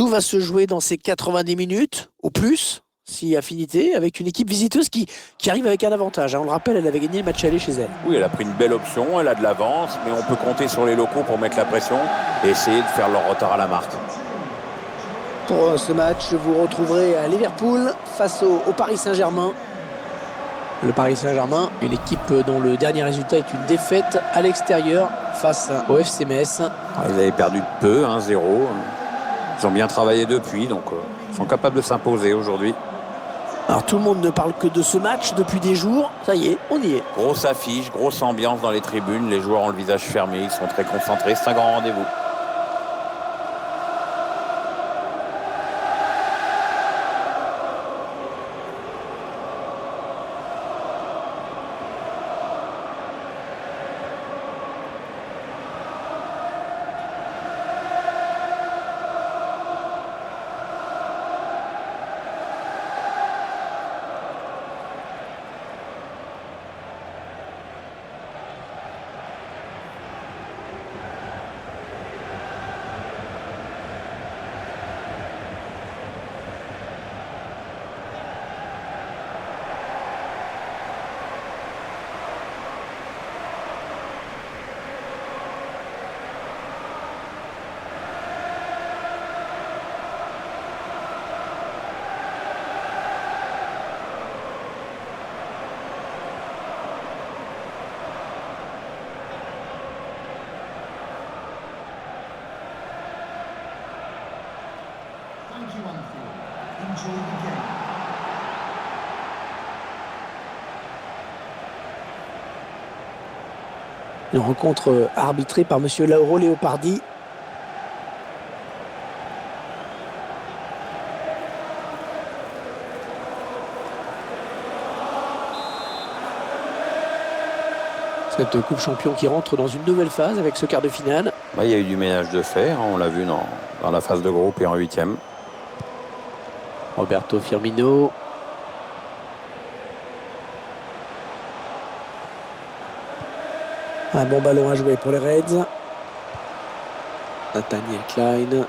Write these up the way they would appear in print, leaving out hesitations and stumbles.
Tout va se jouer dans ces 90 minutes, au plus, si affinité, avec une équipe visiteuse qui arrive avec un avantage. On le rappelle, elle avait gagné le match aller chez elle. Oui, elle a pris une belle option, elle a de l'avance, mais on peut compter sur les locaux pour mettre la pression et essayer de faire leur retard à la marque. Pour ce match, vous retrouverez à Liverpool face au Paris Saint-Germain. Le Paris Saint-Germain, une équipe dont le dernier résultat est une défaite à l'extérieur face au FC Metz. Ils avaient perdu de peu, 1-0. Ils ont bien travaillé depuis, donc ils sont capables de s'imposer aujourd'hui. Alors tout le monde ne parle que de ce match depuis des jours. Ça y est, on y est. Grosse affiche, grosse ambiance dans les tribunes. Les joueurs ont le visage fermé, ils sont très concentrés. C'est un grand rendez-vous. Une rencontre arbitrée par monsieur Lauro Leopardi. Cette Coupe Champion qui rentre dans une nouvelle phase avec ce quart de finale. Il y a eu du ménage de fait, on l'a vu dans la phase de groupe et en 8e. Roberto Firmino. Un bon ballon à jouer pour les Reds. Nathaniel Klein.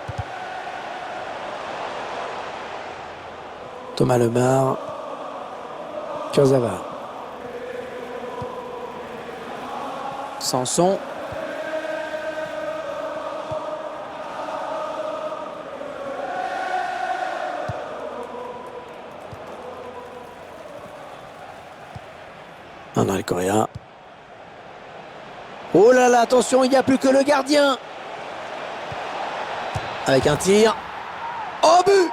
Thomas Lemar. Kurzawa. Sanson. André Correa. Oh là là, attention, il n'y a plus que le gardien. Avec un tir. Oh, but!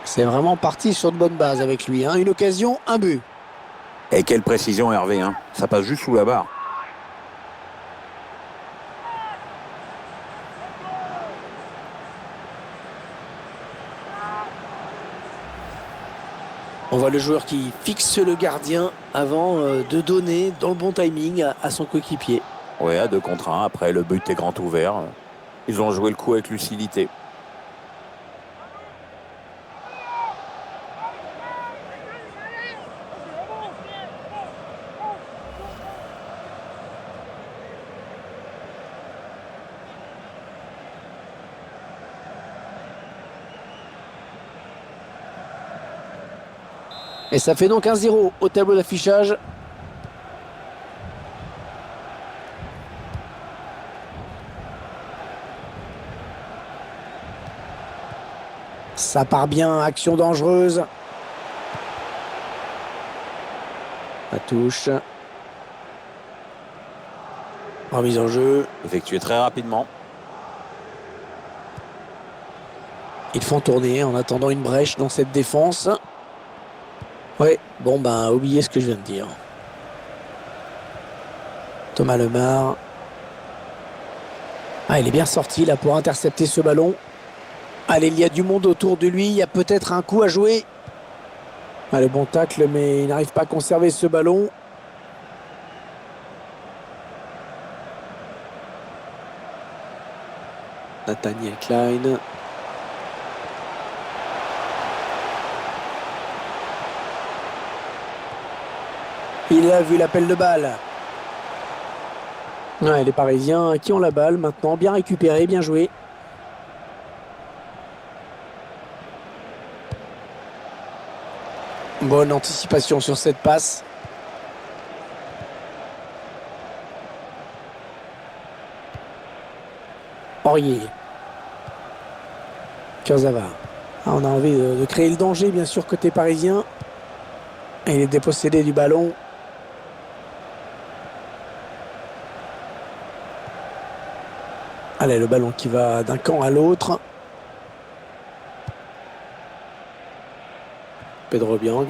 C'est vraiment parti sur de bonnes bases avec lui. Une occasion, un but. Et quelle précision, Hervé. Ça passe juste sous la barre. On voit le joueur qui fixe le gardien avant de donner dans le bon timing à son coéquipier. Oui, à 2 contre 1. Après, le but est grand ouvert. Ils ont joué le coup avec lucidité. Et ça fait donc 1-0 au tableau d'affichage. Ça part bien, action dangereuse. La touche. Remise en jeu. Effectué très rapidement. Ils font tourner en attendant une brèche dans cette défense. Ouais, bon oubliez ce que je viens de dire. Thomas Lemar. Il est bien sorti là pour intercepter ce ballon. Allez, il y a du monde autour de lui, il y a peut-être un coup à jouer. Le bon tacle, mais il n'arrive pas à conserver ce ballon. Nathaniel Klein. Il a vu l'appel de balle. Les Parisiens qui ont la balle maintenant, bien récupéré, bien joué. Bonne anticipation sur cette passe. Aurier. Kurzawa. Ah, on a envie de créer le danger, bien sûr, côté parisien. Et il est dépossédé du ballon. Allez, le ballon qui va d'un camp à l'autre. Pedro Biang.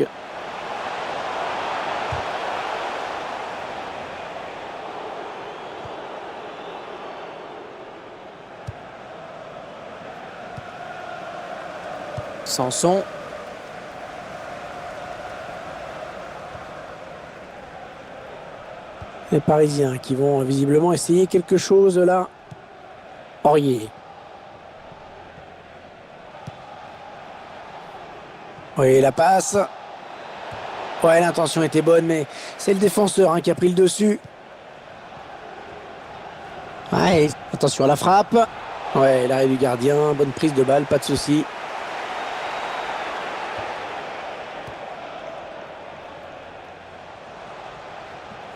Sanson. Les Parisiens qui vont visiblement essayer quelque chose là. Aurier. Oui, la passe. Ouais, l'intention était bonne, mais c'est le défenseur qui a pris le dessus. Ouais, attention à la frappe. Ouais, l'arrêt du gardien, bonne prise de balle, pas de souci.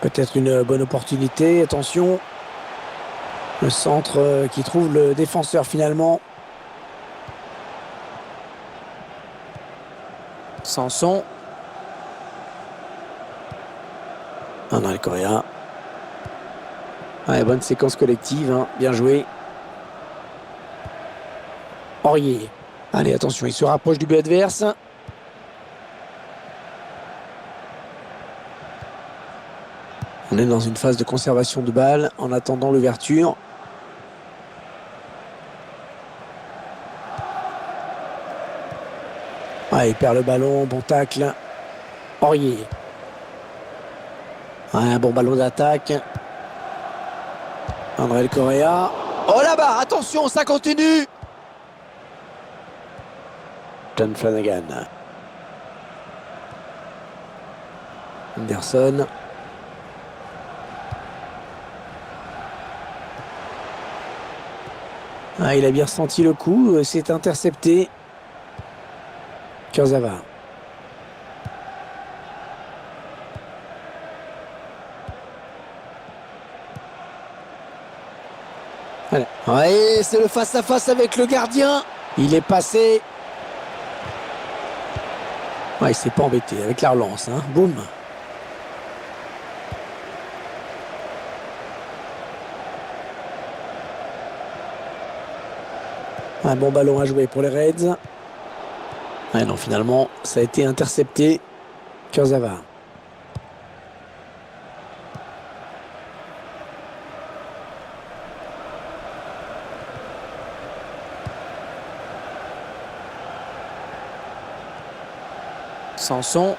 Peut-être une bonne opportunité, attention. Le centre qui trouve le défenseur finalement. Sanson. André Correa. Ouais, bonne séquence collective, bien joué. Aurier. Allez, attention, il se rapproche du but adverse. On est dans une phase de conservation de balle en attendant l'ouverture. Ouais, il perd le ballon, bon tacle. Aurier. Ouais, un bon ballon d'attaque. André Correa. Oh là-bas, attention, ça continue. John Flanagan. Anderson. Ah, il a bien ressenti le coup, c'est intercepté. Kurzawa. Allez. Ouais, c'est le face-à-face avec le gardien. Il est passé. Ouais, il s'est pas embêté avec la relance. Boum. Un bon ballon à jouer pour les Reds. Ouais, non, finalement, ça a été intercepté. Kurzawa. Sanson.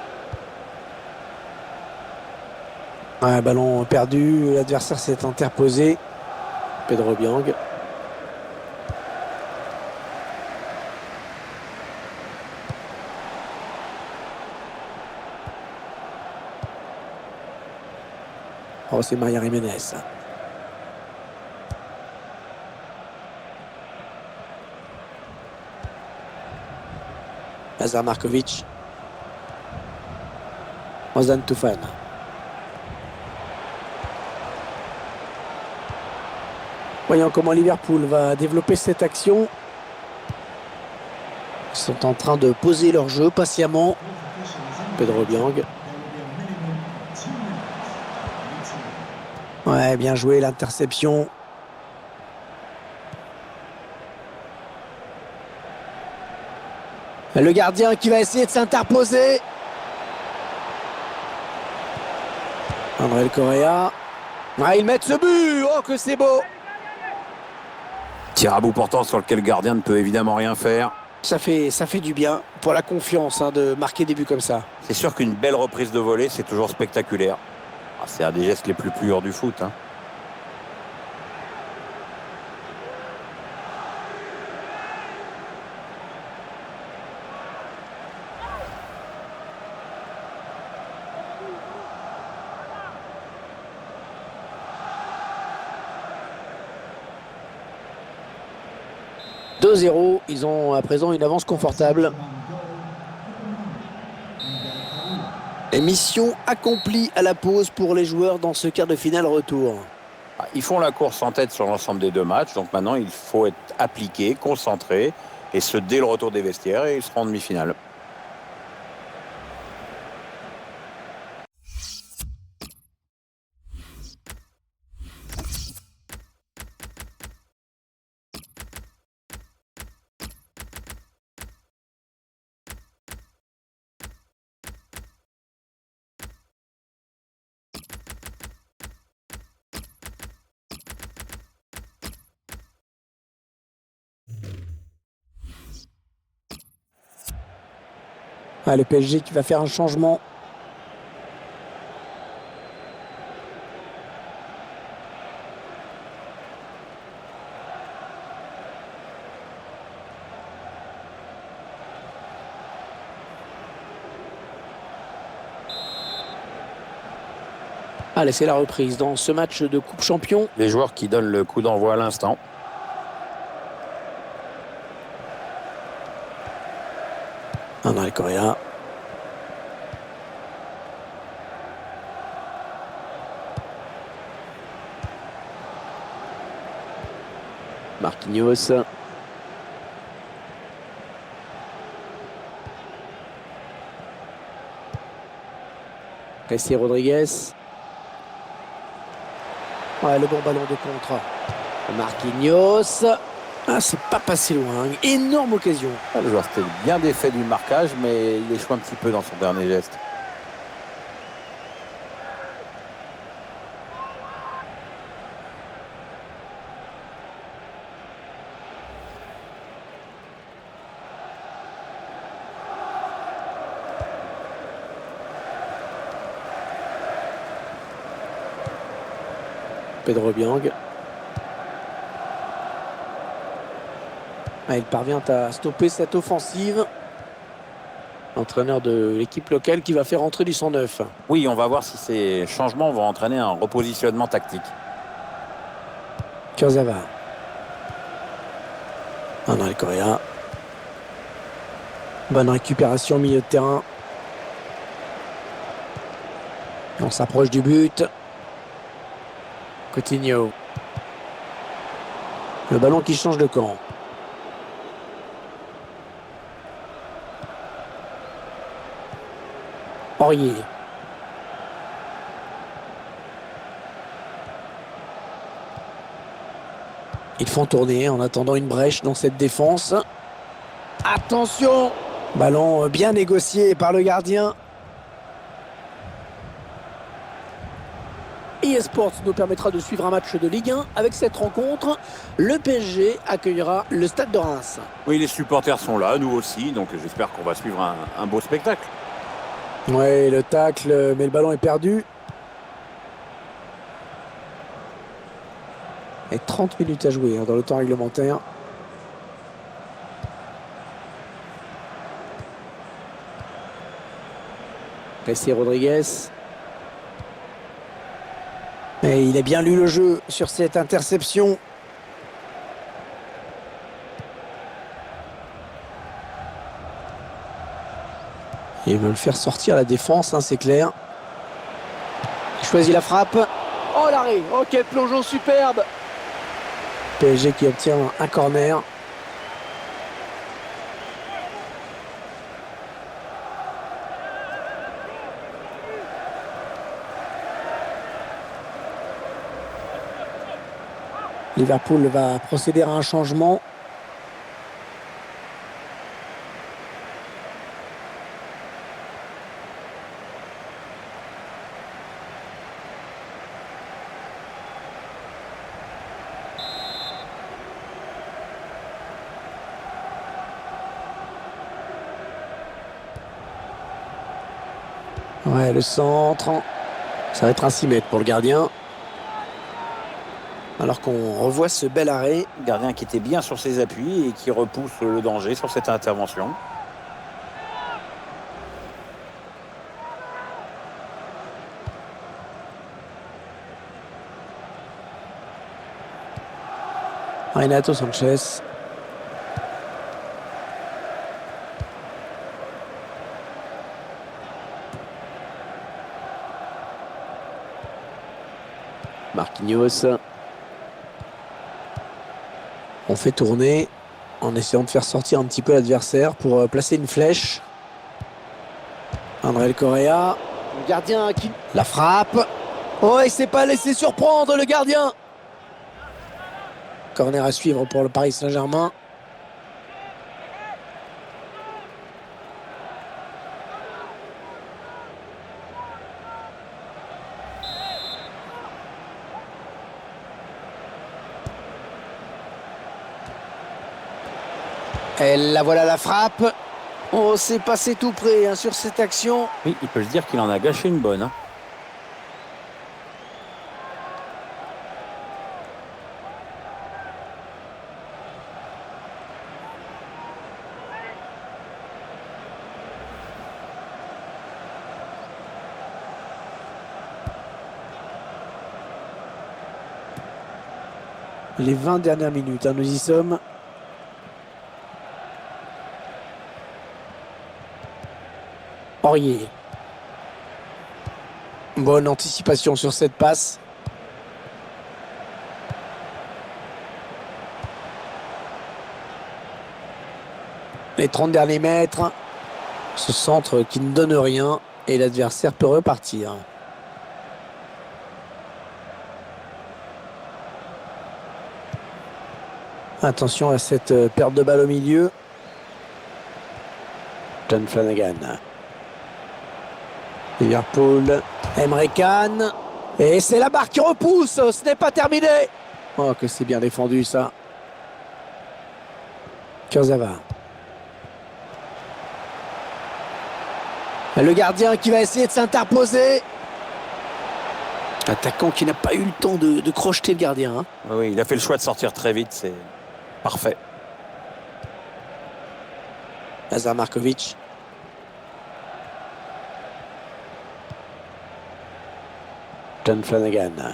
Ouais, ballon perdu. L'adversaire s'est interposé. Pedro Biang. Oh, c'est Maria Jiménez. Lazar Markovic. Ozan Tufan. Voyons comment Liverpool va développer cette action. Ils sont en train de poser leur jeu patiemment. Pedro Biang. Ouais, bien joué l'interception. Le gardien qui va essayer de s'interposer. André Correa. Ah, ils mettent ce but. Oh, que c'est beau. Tir à bout portant sur lequel le gardien ne peut évidemment rien faire. Ça fait du bien pour la confiance de marquer des buts comme ça. C'est sûr qu'une belle reprise de volée, c'est toujours spectaculaire. C'est un des gestes les plus purs du foot. 2-0, ils ont à présent une avance confortable. Et mission accomplie à la pause pour les joueurs dans ce quart de finale retour. Ils font la course en tête sur l'ensemble des 2 matchs, donc maintenant il faut être appliqué, concentré, et ce dès le retour des vestiaires, et ils seront en demi-finale. Ah, le PSG qui va faire un changement. Allez, c'est la reprise dans ce match de Coupe Champion. Les joueurs qui donnent le coup d'envoi à l'instant. André Correa. Marquinhos. José Rodriguez. Ouais, le bon ballon de contre. Marquinhos. Ah, c'est pas passé loin. Énorme occasion. Le joueur s'était bien défait du marquage, mais il échoue un petit peu dans son dernier geste. Pedro Biang. Ah, il parvient à stopper cette offensive. Entraîneur de l'équipe locale qui va faire entrer du 109. Oui, on va voir si ces changements vont entraîner un repositionnement tactique. Kurzawa. André Correa. Bonne récupération au milieu de terrain. On s'approche du but. Coutinho. Le ballon qui change de camp. Aurier. Ils font tourner en attendant une brèche dans cette défense. Attention! Ballon bien négocié par le gardien. eSports nous permettra de suivre un match de Ligue 1. Avec cette rencontre, le PSG accueillera le Stade de Reims. Oui, les supporters sont là, nous aussi, donc j'espère qu'on va suivre un beau spectacle. Ouais, le tacle, mais le ballon est perdu. Et 30 minutes à jouer dans le temps réglementaire. José Rodriguez. Et il a bien lu le jeu sur cette interception. Ils veulent faire sortir la défense, hein, c'est clair. Il choisit la frappe. Oh l'arrêt, oh quel plongeon superbe. PSG qui obtient un corner. Liverpool va procéder à un changement. Ouais, le centre. Ça va être un 6 mètres pour le gardien. Alors qu'on revoit ce bel arrêt. Gardien qui était bien sur ses appuis et qui repousse le danger sur cette intervention. Renato Sanchez. Marquinhos. On fait tourner en essayant de faire sortir un petit peu l'adversaire pour placer une flèche. André Correa. Le gardien qui la frappe. Oh, il s'est pas laissé surprendre, le gardien. Corner à suivre pour le Paris Saint-Germain. Et la voilà la frappe. Oh, c'est passé tout près sur cette action. Oui, il peut se dire qu'il en a gâché une bonne. Les 20 dernières minutes, nous y sommes. Aurier. Bonne anticipation sur cette passe. Les 30 derniers mètres. Ce centre qui ne donne rien et l'adversaire peut repartir. Attention à cette perte de balle au milieu. John Flanagan. Liverpool. Emre Can. Et c'est la barre qui repousse. Ce n'est pas terminé. Oh, que c'est bien défendu ça. Kurzawa. Le gardien qui va essayer de s'interposer. Attaquant qui n'a pas eu le temps de crocheter le gardien. Oui, il a fait le choix de sortir très vite. C'est parfait. Lazar Markovic. John Flanagan.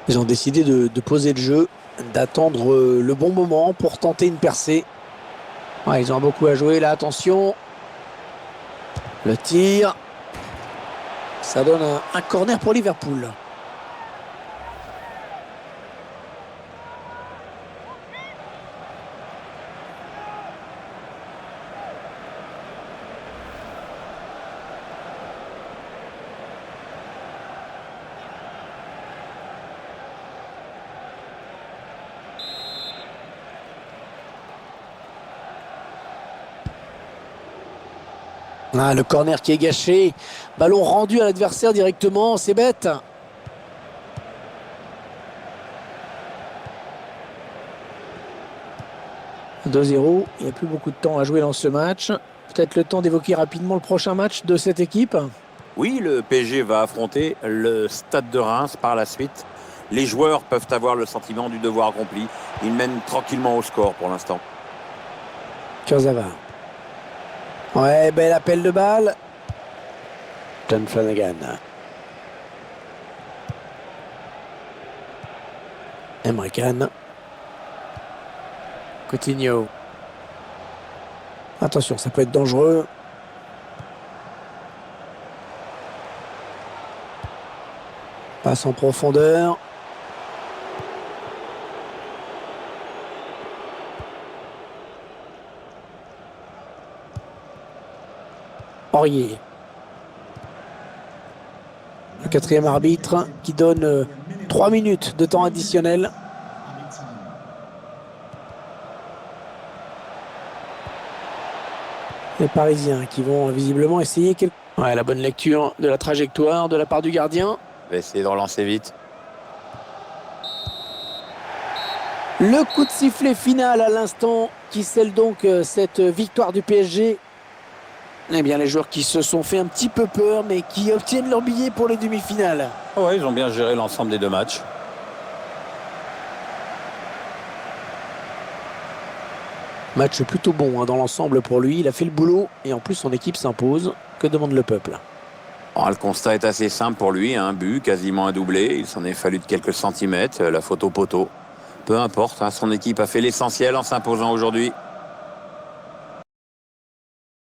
Ils ont décidé de poser le jeu, d'attendre le bon moment pour tenter une percée. Ouais, ils ont beaucoup à jouer là, attention. Le tir. Ça donne un corner pour Liverpool. Ah, le corner qui est gâché. Ballon rendu à l'adversaire directement. C'est bête. « 2-0. Il n'y a plus beaucoup de temps à jouer dans ce match. Peut-être le temps d'évoquer rapidement le prochain match de cette équipe. Oui, le PSG va affronter le Stade de Reims par la suite. Les joueurs peuvent avoir le sentiment du devoir accompli. Ils mènent tranquillement au score pour l'instant. Kurzawa. Ouais, bel appel de balle. John Flanagan. Emre Can. Coutinho. Attention, ça peut être dangereux. Passe en profondeur. Aurier. Le quatrième arbitre qui donne 3 minutes de temps additionnel. Les Parisiens qui vont visiblement essayer ouais, la bonne lecture de la trajectoire de la part du gardien. Il va essayer de relancer vite. Le coup de sifflet final à l'instant qui scelle donc cette victoire du PSG. Eh bien, les joueurs qui se sont fait un petit peu peur, mais qui obtiennent leur billet pour les demi-finales. Ouais, ils ont bien géré l'ensemble des deux matchs. Match plutôt bon dans l'ensemble pour lui. Il a fait le boulot et en plus son équipe s'impose. Que demande le peuple? Le constat est assez simple pour lui. Un but, quasiment un doublé. Il s'en est fallu de quelques centimètres. La faute au poteau. Peu importe, son équipe a fait l'essentiel en s'imposant aujourd'hui.